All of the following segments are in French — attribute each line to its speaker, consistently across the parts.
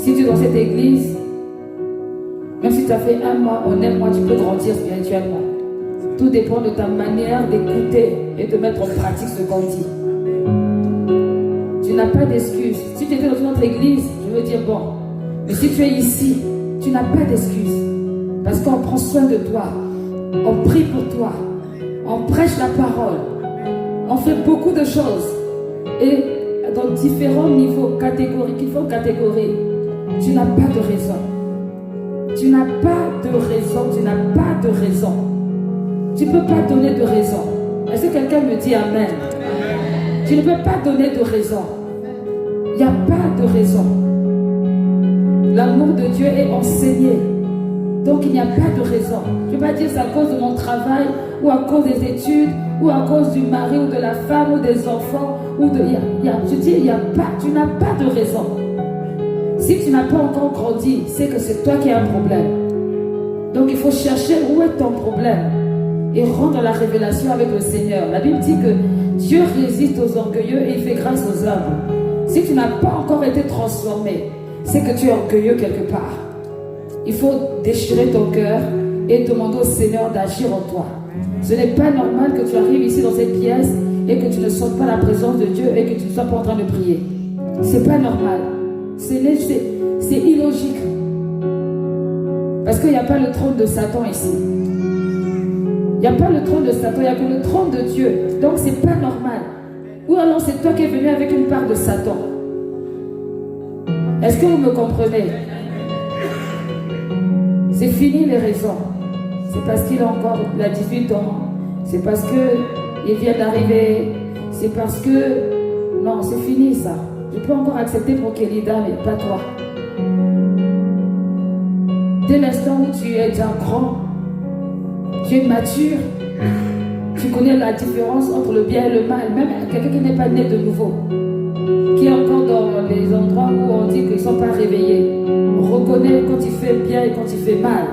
Speaker 1: Si tu es dans cette église, même si tu as fait 1 mois, en 1 mois, tu peux grandir spirituellement. Tout dépend de ta manière d'écouter et de mettre en pratique ce qu'on dit. Tu n'as pas d'excuse. Si tu étais dans une autre église, je veux dire bon. Mais si tu es ici, tu n'as pas d'excuse. Parce qu'on prend soin de toi. On prie pour toi. On prêche la parole. On fait beaucoup de choses. Et dans différents niveaux, catégories, qu'il faut catégorie, tu n'as pas de raison. Tu n'as pas de raison. Tu n'as pas de raison. Tu ne peux pas donner de raison. Est-ce que quelqu'un me dit Amen? Tu ne peux pas donner de raison. Il n'y a pas de raison. L'amour de Dieu est enseigné. Donc il n'y a pas de raison. Je ne vais pas dire c'est à cause de mon travail, ou à cause des études, ou à cause du mari, ou de la femme, ou des enfants. Je dis, il y a pas, tu n'as pas de raison. Si tu n'as pas encore grandi, c'est que c'est toi qui as un problème. Donc il faut chercher où est ton problème et rendre la révélation avec le Seigneur. La Bible dit que Dieu résiste aux orgueilleux et il fait grâce aux humbles. Si tu n'as pas encore été transformé, c'est que tu es orgueilleux quelque part. Il faut déchirer ton cœur et demander au Seigneur d'agir en toi. Ce n'est pas normal que tu arrives ici dans cette pièce et que tu ne sentes pas la présence de Dieu et que tu ne sois pas en train de prier. C'est pas normal. C'est illogique. Parce qu'il n'y a pas le trône de Satan ici. Il n'y a pas le trône de Satan, il n'y a que le trône de Dieu. Donc c'est pas normal. Ou alors c'est toi qui es venu avec une part de Satan. Est-ce que vous me comprenez? C'est fini les raisons. C'est parce qu'il a encore 18 ans. C'est parce qu'il vient d'arriver. C'est parce que... Non, c'est fini ça. Je peux encore accepter pour Kelida, mais pas toi. Dès l'instant où tu es déjà grand, tu es mature, tu connais la différence entre le bien et le mal. Même quelqu'un qui n'est pas né de nouveau, qui est encore dans les endroits où on dit qu'ils ne sont pas réveillés, on reconnaît quand il fait bien et quand il fait mal.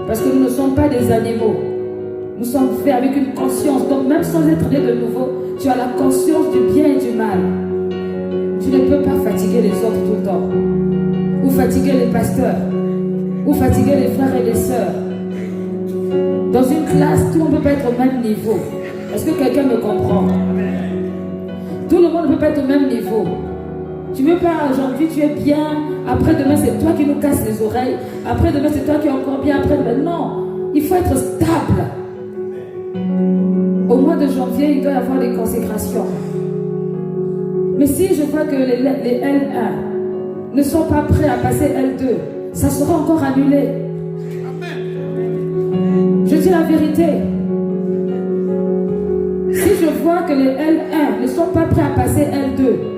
Speaker 1: Parce que nous ne sommes pas des animaux. Nous sommes faits avec une conscience. Donc même sans être né de nouveau, tu as la conscience du bien et du mal. Tu ne peux pas fatiguer les autres tout le temps. Ou fatiguer les pasteurs. Ou fatiguer les frères et les sœurs. Dans une classe, tout le monde ne peut pas être au même niveau. Est-ce que quelqu'un me comprend? Tout le monde ne peut pas être au même niveau. Tu ne veux pas, aujourd'hui tu es bien, après-demain c'est toi qui nous casses les oreilles, après-demain c'est toi qui es encore bien, après-demain non. Il faut être stable. Au mois de janvier, il doit y avoir des consécrations. Mais si je vois que les L1 ne sont pas prêts à passer L2, ça sera encore annulé. Je dis la vérité. Si je vois que les L1 ne sont pas prêts à passer L2,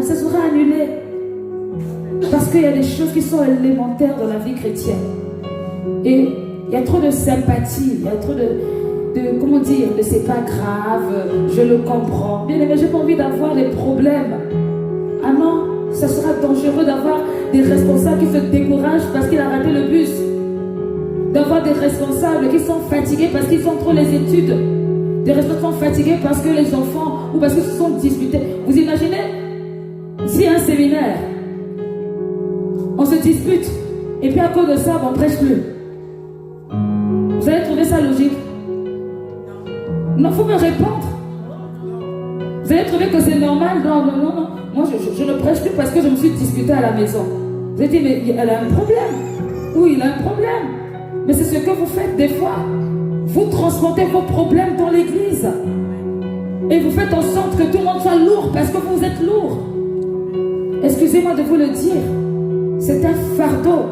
Speaker 1: ça sera annulé. Parce qu'il y a des choses qui sont élémentaires dans la vie chrétienne. Et il y a trop de sympathie, il y a trop de comment dire, de c'est pas grave, je le comprends. Bien aimé, j'ai pas envie d'avoir des problèmes. Ah non, ça sera dangereux d'avoir des responsables qui se découragent parce qu'il a raté le bus. D'avoir des responsables qui sont fatigués parce qu'ils font trop les études. Des responsables sont fatigués parce que les enfants ou parce qu'ils se sont disputés. Vous imaginez? Si un séminaire, on se dispute et puis à cause de ça, on ne prêche plus. Vous allez trouver ça logique? Non, il faut me répondre. Vous allez trouver que c'est normal? Non. Moi, je ne prêche plus parce que je me suis disputée à la maison. Vous allez dire, mais elle a un problème. Oui, il a un problème. Mais c'est ce que vous faites des fois. Vous transportez vos problèmes dans l'église. Et vous faites en sorte que tout le monde soit lourd parce que vous êtes lourd. Excusez-moi de vous le dire. C'est un fardeau.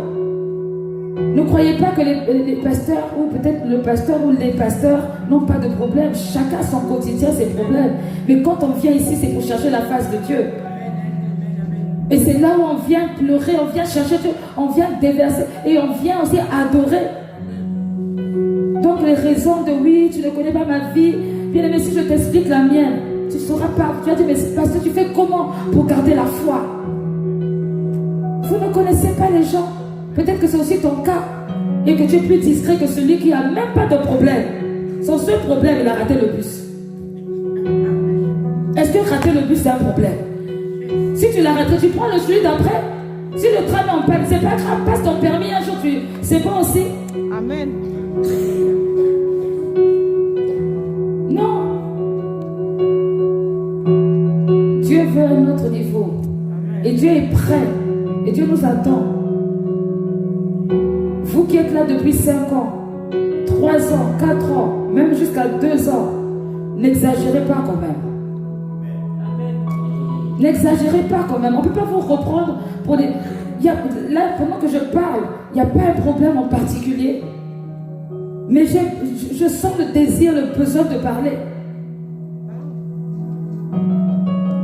Speaker 1: Ne croyez pas que les pasteurs, ou peut-être le pasteur ou les pasteurs, n'ont pas de problème. Chacun son quotidien, ses problèmes. Mais quand on vient ici, c'est pour chercher la face de Dieu. Et c'est là où on vient pleurer, on vient chercher Dieu, on vient déverser et on vient aussi adorer. Donc les raisons de oui, tu ne connais pas ma vie, bien aimé, si je t'explique la mienne, tu ne sauras pas. Tu vas dire, mais pasteur, tu fais comment pour garder la foi? Vous ne connaissez pas les gens. Peut-être que c'est aussi ton cas et que tu es plus discret que celui qui n'a même pas de problème. Son seul problème, il a raté le bus. Est-ce que rater le bus, c'est un problème? Si tu l'as raté, tu prends le celui d'après. Si le train est en panne, c'est pas grave, passe ton permis un jour, c'est bon aussi.
Speaker 2: Amen.
Speaker 1: Non. Dieu veut un autre niveau. Et Dieu est prêt. Et Dieu nous attend. Vous qui êtes là depuis 5 ans, 3 ans, 4 ans, même jusqu'à 2 ans, n'exagérez pas quand même. N'exagérez pas quand même. On ne peut pas vous reprendre pour des... Là, pendant que je parle, il n'y a pas un problème en particulier. Mais je sens le désir, le besoin de parler.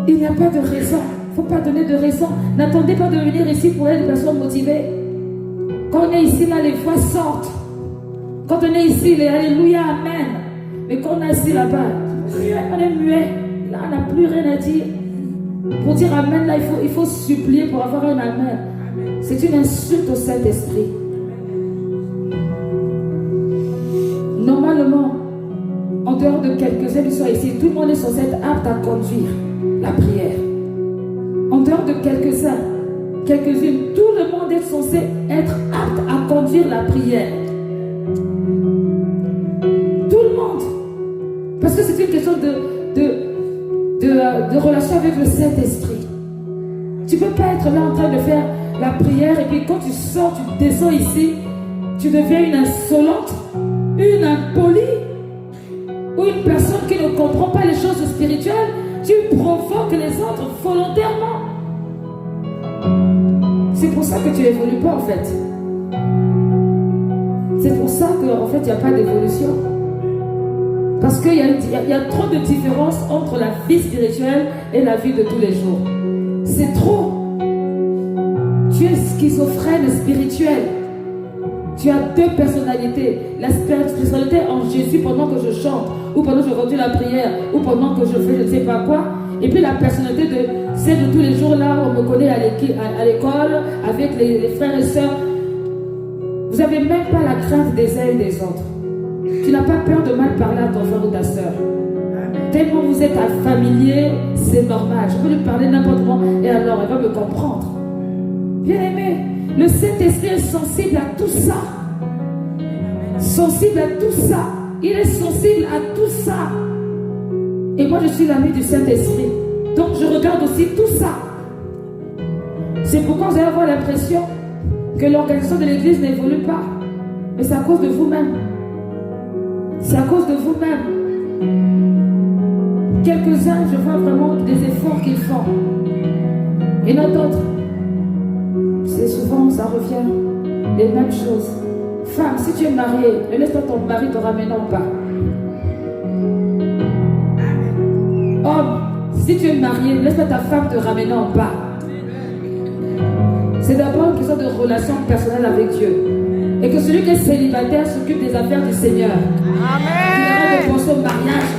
Speaker 1: Il n'y a pas de raison. Il ne faut pas donner de raison. N'attendez pas de venir ici pour être une personne motivée. Quand on est ici, là, les voix sortent. Quand on est ici, les Alléluia, Amen. Mais quand on est assis là-bas, on est muet. Là, on n'a plus rien à dire. Pour dire Amen, là, il faut supplier pour avoir un Amen. C'est une insulte au Saint-Esprit. Normalement, en dehors de quelques-uns qui sont ici, tout le monde est censé être apte à conduire la prière. En dehors de quelques-uns, quelques-unes, tout le monde est censé être apte à conduire la prière. Tout le monde. Parce que c'est une question de relation avec le Saint-Esprit. Tu ne peux pas être là en train de faire la prière et puis quand tu sors, tu descends ici, tu deviens une insolente, une impolie ou une personne qui ne comprend pas les choses spirituelles. Tu provoques les autres volontairement. C'est pour ça que tu n'évolues pas en fait. C'est pour ça qu'en fait il n'y a pas d'évolution. Parce qu'il y a trop de différence entre la vie spirituelle et la vie de tous les jours. C'est trop. Tu es schizophrène spirituel. Tu as 2 personnalités. La personnalité en Jésus pendant que je chante, ou pendant que je conduis la prière, ou pendant que je fais je ne sais pas quoi. Et puis la personnalité de celle de tous les jours là où on me connaît à l'école, avec les frères et sœurs. Vous n'avez même pas la crainte des uns et des autres. Tu n'as pas peur de mal parler à ton frère ou ta sœur. Tellement vous êtes familier, c'est normal. Je peux lui parler n'importe comment et alors elle va me comprendre. Bien aimé, le Saint-Esprit est sensible à tout ça. Sensible à tout ça. Il est sensible à tout ça. Et moi je suis l'ami du Saint-Esprit. Donc je regarde aussi tout ça. C'est pourquoi vous allez avoir l'impression que l'organisation de l'église n'évolue pas. Mais c'est à cause de vous-même. C'est à cause de vous-même. Quelques-uns, je vois vraiment des efforts qu'ils font. Et non d'autres. C'est souvent, ça revient les mêmes choses. Femme, si tu es mariée, ne laisse pas ton mari te ramener en bas. Homme, si tu es marié, ne laisse pas ta femme te ramener en bas. C'est d'abord une question de relation personnelle avec Dieu. Et que celui qui est célibataire s'occupe des affaires du Seigneur.
Speaker 2: Amen.
Speaker 1: Tu devras penser au mariage.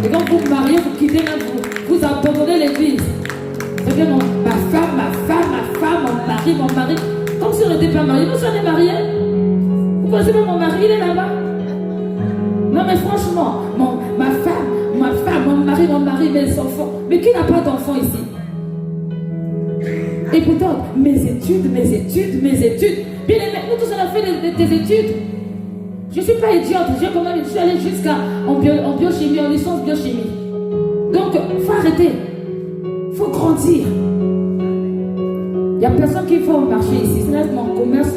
Speaker 1: Et quand vous vous mariez, vous quittez même, vous abandonnez l'église. C'est bien ma femme, mon mari. Comme si on n'était pas mariés. Nous sommes mariés. Vous connaissez pas mon mari, il est là-bas. Non mais franchement, ma femme, mon mari, mes enfants. Mais qui n'a pas d'enfants ici? Et pourtant, mes études. Bien aimé, nous tous on a fait des études. Je ne suis pas idiote, je suis allée jusqu'à en biochimie, en licence biochimie. Donc, il faut arrêter. Il faut grandir. Il n'y a personne qui faut marcher ici. C'est mon commerce.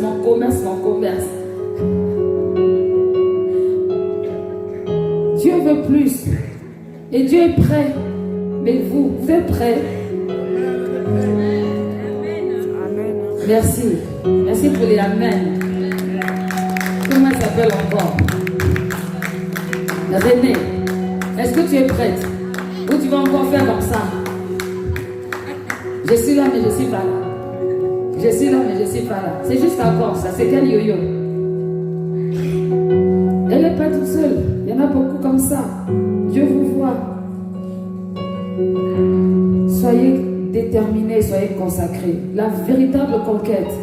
Speaker 1: Dieu veut plus. Et Dieu est prêt. Mais vous êtes prêts? Merci. Merci pour les Amen. Comment elle s'appelle encore? René. Est-ce que tu es prête? Ou tu vas encore faire comme ça? Je suis là, mais je ne suis pas là. C'est juste encore ça. C'est quel yo-yo? Elle n'est pas toute seule. Il y en a beaucoup comme ça. Dieu vous voit. Soyez déterminés, soyez consacrés. La véritable conquête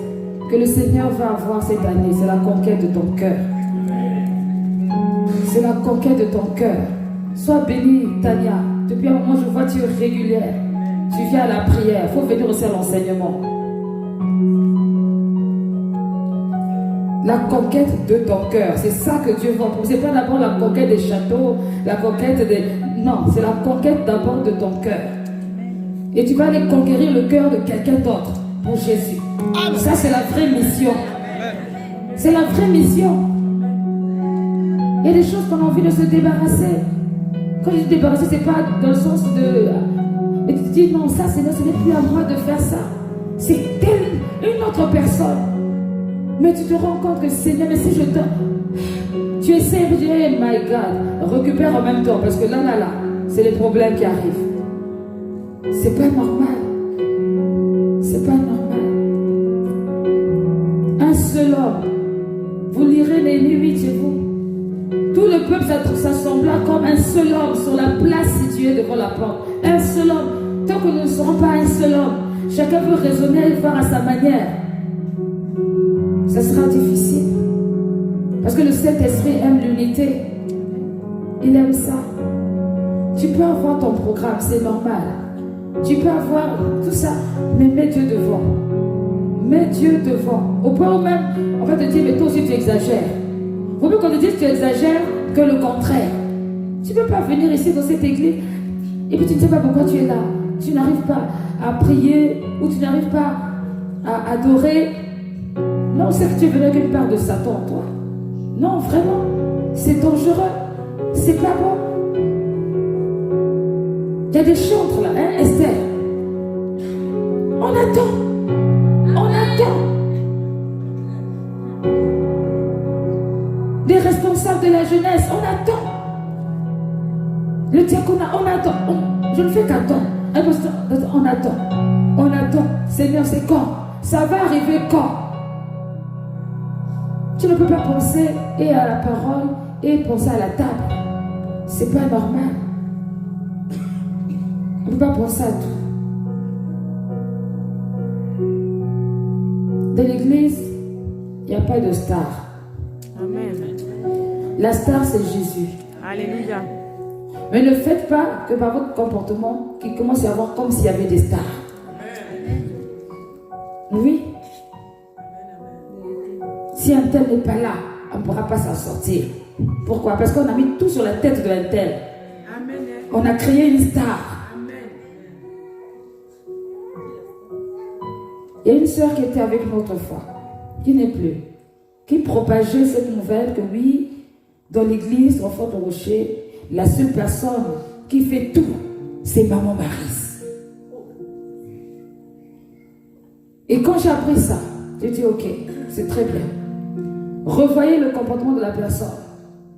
Speaker 1: que le Seigneur va avoir cette année, c'est la conquête de ton cœur. C'est la conquête de ton cœur. Sois bénie, Tania. Depuis un moment, je vois tu es régulière. tu viens à la prière. Il faut venir aussi à l'enseignement. La conquête de ton cœur, c'est ça que Dieu veut. Ce n'est pas d'abord la conquête des châteaux, la conquête des... Non, c'est la conquête d'abord de ton cœur. Et tu vas aller conquérir le cœur de quelqu'un d'autre pour Jésus. Ça, c'est la vraie mission. C'est la vraie mission. Il y a des choses qu'on a envie de se débarrasser. Quand je dis débarrasser, ce n'est pas dans le sens de... Mais tu te dis, non, ça, ce n'est plus à moi de faire ça. C'est une autre personne. Mais tu te rends compte que Seigneur, mais si je te... Tu essaies de dire, hey my God, récupère en même temps. Parce que là, c'est les problèmes qui arrivent. C'est pas normal. C'est pas normal. Un seul homme. Vous lirez Néhémie 8 chez vous. Tout le peuple s'assembla comme un seul homme sur la place située devant la porte. Un seul homme. Tant que nous ne serons pas un seul homme, chacun peut raisonner et faire à sa manière. Ça sera difficile. Parce que le Saint-Esprit aime l'unité. Il aime ça. Tu peux avoir ton programme, c'est normal. Tu peux avoir tout ça, mais mets Dieu devant. Mets Dieu devant. Au point où même, on va te dire, mais toi aussi tu exagères. Vaut mieux qu'on te dise que tu exagères que le contraire. Tu ne peux pas venir ici dans cette église et puis tu ne sais pas pourquoi tu es là. Tu n'arrives pas à prier ou tu n'arrives pas à adorer. Non, c'est que tu es venu avec une part de Satan, toi. Non, vraiment, c'est dangereux. C'est pas bon. Il y a des chantres là, hein, Esther. On attend. On attend. Des responsables de la jeunesse, on attend. Le diaconat, on attend. Je ne fais qu'attendre. On attend. On attend. Seigneur, c'est quand? Ça va arriver quand? Tu ne peux pas penser et à la parole et penser à la table. C'est pas normal. On ne peut pas penser à tout. Dans l'église, il n'y a pas de star.
Speaker 2: Amen.
Speaker 1: La star, c'est Jésus.
Speaker 2: Alléluia.
Speaker 1: Mais ne faites pas que par votre comportement, qu'il commence à y avoir comme s'il y avait des stars. Oui. Si un tel n'est pas là, on ne pourra pas s'en sortir. Pourquoi? Parce qu'on a mis tout sur la tête de un tel. On a créé une star. Il y a une sœur qui était avec nous autrefois, qui n'est plus, qui propageait cette nouvelle que oui, dans l'église, au fond de Rocher, la seule personne qui fait tout, c'est Maman Maryse. Et quand j'ai appris ça, j'ai dit ok, c'est très bien. Revoyez le comportement de la personne.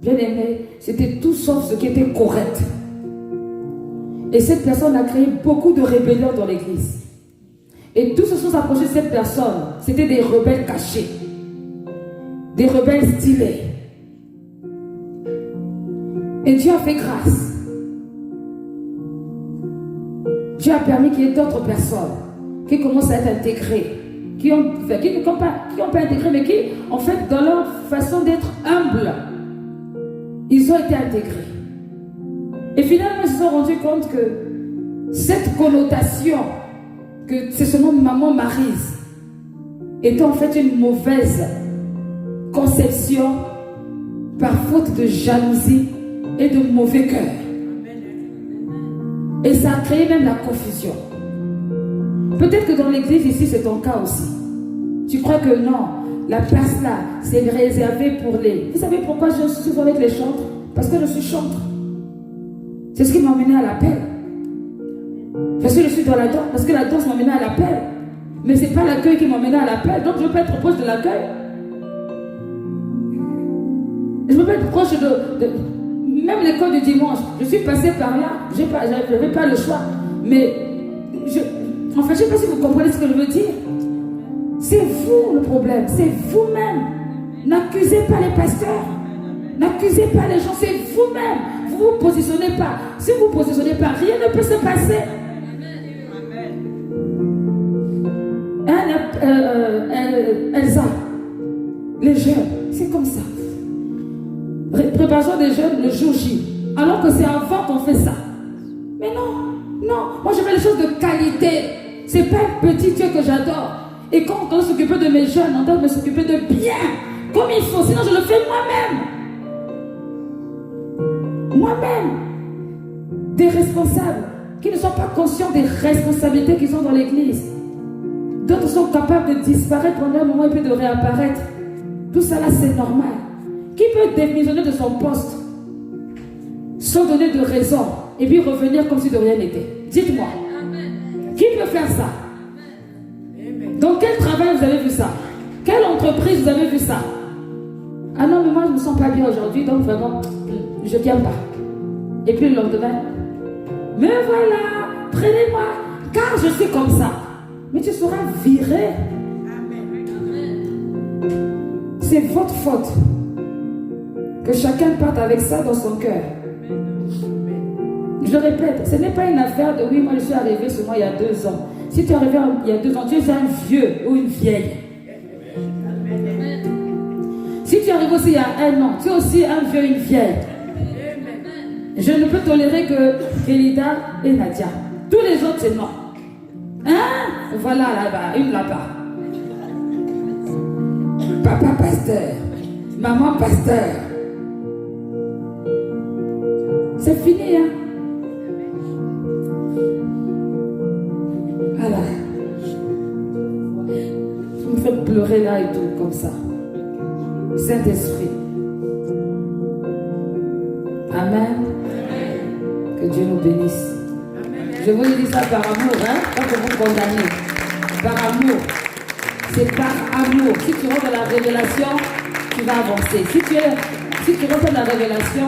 Speaker 1: Bien aimé, c'était tout sauf ce qui était correct. Et cette personne a créé beaucoup de rébellions dans l'église. Et tous ceux qui sont approchés de cette personne, c'était des rebelles cachés. Des rebelles stylés. Et Dieu a fait grâce. Dieu a permis qu'il y ait d'autres personnes qui commencent à être intégrées. Qui n'ont pas intégré, mais qui, en fait, dans leur façon d'être humble, ils ont été intégrés. Et finalement, ils se sont rendus compte que cette connotation, que c'est seulement Maman Maryse, était en fait une mauvaise conception par faute de jalousie et de mauvais cœur. Et ça a créé même la confusion. Peut-être que dans l'église ici, c'est ton cas aussi. Tu crois que non, la place là, c'est réservé pour les... Vous savez pourquoi je suis souvent avec les chantres? Parce que je suis chantre. C'est ce qui m'a emmené à l'appel. Parce que je suis dans la danse, parce que la danse m'a emmené à l'appel. Mais ce n'est pas l'accueil qui m'a emmené à l'appel. Donc je ne veux pas être proche de l'accueil. Je ne veux pas être proche de... Même l'école du dimanche, je suis passée par là. Je n'avais pas le choix. Mais en fait, je ne sais pas si vous comprenez ce que je veux dire. C'est vous le problème, c'est vous-même. N'accusez pas les pasteurs, n'accusez pas les gens, c'est vous-même. Vous ne vous positionnez pas. Si vous ne vous positionnez pas, rien ne peut se passer. Elsa, les jeunes, c'est comme ça. Préparation des jeunes le jour J, alors que c'est avant qu'on fait ça. Mais non, Non, moi je fais les choses de qualité. C'est pas un petit Dieu que j'adore. Et quand on doit s'occuper de mes jeunes, on doit me s'occuper de bien, comme il faut. Sinon je le fais moi-même. Moi-même. Des responsables qui ne sont pas conscients des responsabilités qu'ils ont dans l'église. D'autres sont capables de disparaître pendant un moment et puis de réapparaître. Tout ça là, c'est normal. Qui peut démissionner de son poste sans donner de raison et puis revenir comme si de rien n'était? Dites-moi. Qui peut faire ça? Dans quel travail vous avez vu ça? Quelle entreprise vous avez vu ça? Ah non, mais moi je ne me sens pas bien aujourd'hui, donc vraiment, je ne viens pas. Et puis le lendemain, mais voilà, prenez-moi, car je suis comme ça. Mais tu seras viré. C'est votre faute. Que chacun parte avec ça dans son cœur. Je le répète, ce n'est pas une affaire de oui, moi je suis arrivé seulement il y a 2 ans. Si tu es arrivé il y a 2 ans, tu es un vieux ou une vieille. Si tu arrives aussi il y a 1 an, tu es aussi un vieux, une vieille. Je ne peux tolérer que Elida et Nadia. Tous les autres, c'est non. Hein? Voilà là-bas, une là-bas. Papa pasteur, maman pasteur. C'est fini, hein? Voilà. Tu me fais pleurer là et tout, comme ça. Saint-Esprit. Amen. Que Dieu nous bénisse. Je vous dis ça par amour, hein? Pas que vous condamnez. Par amour. C'est par amour. Si tu rentres dans la révélation, tu vas avancer. Si tu rentres dans la révélation,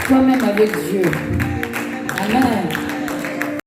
Speaker 1: toi-même avec Dieu. Amen.